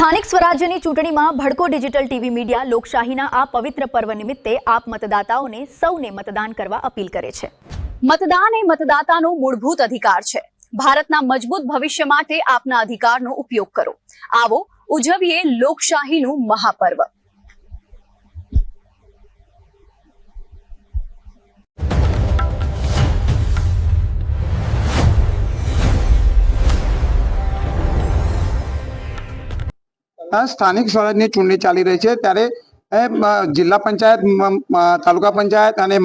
સ્થાનિક સ્વરાજ્યની ચૂંટણીમાં ભડકો ડિજિટલ ટીવી મીડિયા લોકશાહીના આ પવિત્ર પર્વ નિમિત્તે આપ મતદાતાઓને સૌને મતદાન કરવા અપીલ કરે છે। મતદાન એ મતદાતાનો મૂળભૂત અધિકાર છે। ભારતના મજબૂત ભવિષ્ય માટે આપના અધિકારનો ઉપયોગ કરો। આવો ઉજવીએ લોકશાહીનું મહાપર્વ। સ્થાનિક સ્વરાજની ચૂંટણી ચાલી રહી છે ત્યારે જિલ્લા પંચાયત, તાલુકા પંચાયત અને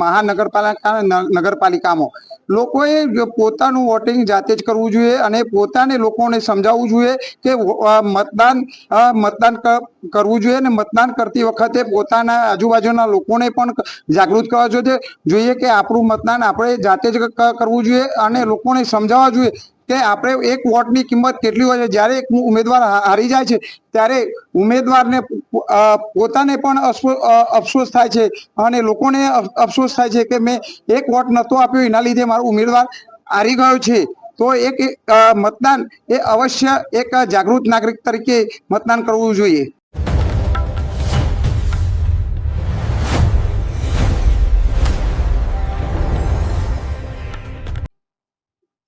નગરપાલિકામાં લોકોએ પોતાનું વોટિંગ જાતે જ કરવું જોઈએ અને પોતાને લોકોને સમજાવવું જોઈએ કે મતદાન કરવું જોઈએ અને મતદાન કરતી વખતે પોતાના આજુબાજુના લોકોને પણ જાગૃત કરવા જોઈએ કે આપણું મતદાન આપણે જાતે જ કરવું જોઈએ અને લોકોને સમજાવવા જોઈએ કે આપણે એક વોટની કિંમત કેટલી હોય છે। જ્યારે એક ઉમેદવાર હારી જાય છે ત્યારે ઉમેદવારને પોતાને પણ અફસોસ થાય છે અને લોકોને અફસોસ થાય છે કે મેં એક વોટ નહોતો આપ્યો, એના લીધે મારો ઉમેદવાર હારી ગયો છે। તો એક મતદાન એ અવશ્ય એક જાગૃત નાગરિક તરીકે મતદાન કરવું જોઈએ।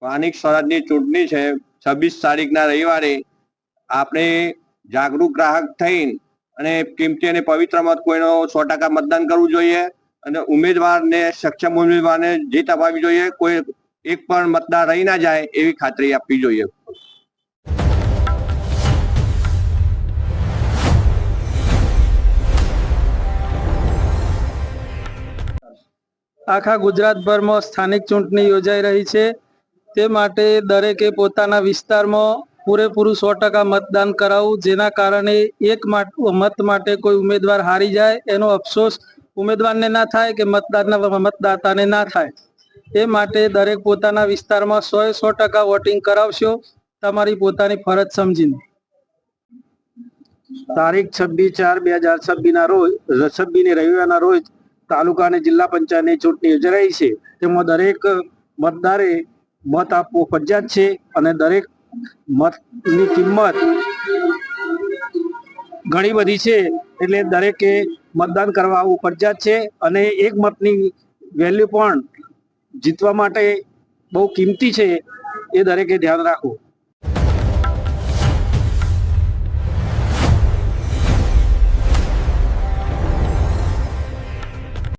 સ્થાનિક સ્વરાજની ચૂંટણી છે 26 તારીખના રવિવારે। આપણે જાગૃત ગ્રાહક થઈને અને કિંમતી અને પવિત્ર મત કોઈનો 100% મતદાન કરવું જોઈએ અને ઉમેદવારને સક્ષમ ઉમેદવારને જીત અપાવવી જોઈએ। કોઈ એક પણ મતદાર રહી ના જાય એવી ખાતરી આપવી જોઈએ। આખા ગુજરાતભરમાં સ્થાનિક ચૂંટણી યોજાઈ રહી છે, તે માટે દરેકે પોતાના વિસ્તારમાં પૂરેપૂરું 100% મતદાન કરાવવું, જેના કારણે એક મત માટે કોઈ ઉમેદવાર હારી જાય એનો અફસોસ ઉમેદવારને ના થાય કે મતદાતાને ના થાય। એ માટે દરેક પોતાના વિસ્તારમાં 100% વોટિંગ કરાવશો, તમારી પોતાની ફરજ સમજીને। તારીખ 26/4/2026 રવિવારના રોજ તાલુકા અને જિલ્લા પંચાયતની ચૂંટણી યોજાઈ છે। તેમાં દરેક મતદારે મત આપવો ફરજિયાત છે અને દરેક મતની કિંમત ઘણી બધી છે, એટલે દરેકે મતદાન કરવા આવવું ફરજિયાત છે અને એક મતની વેલ્યુ પણ જીતવા માટે બહુ કિંમતી છે, એ દરેકે ધ્યાન રાખવું।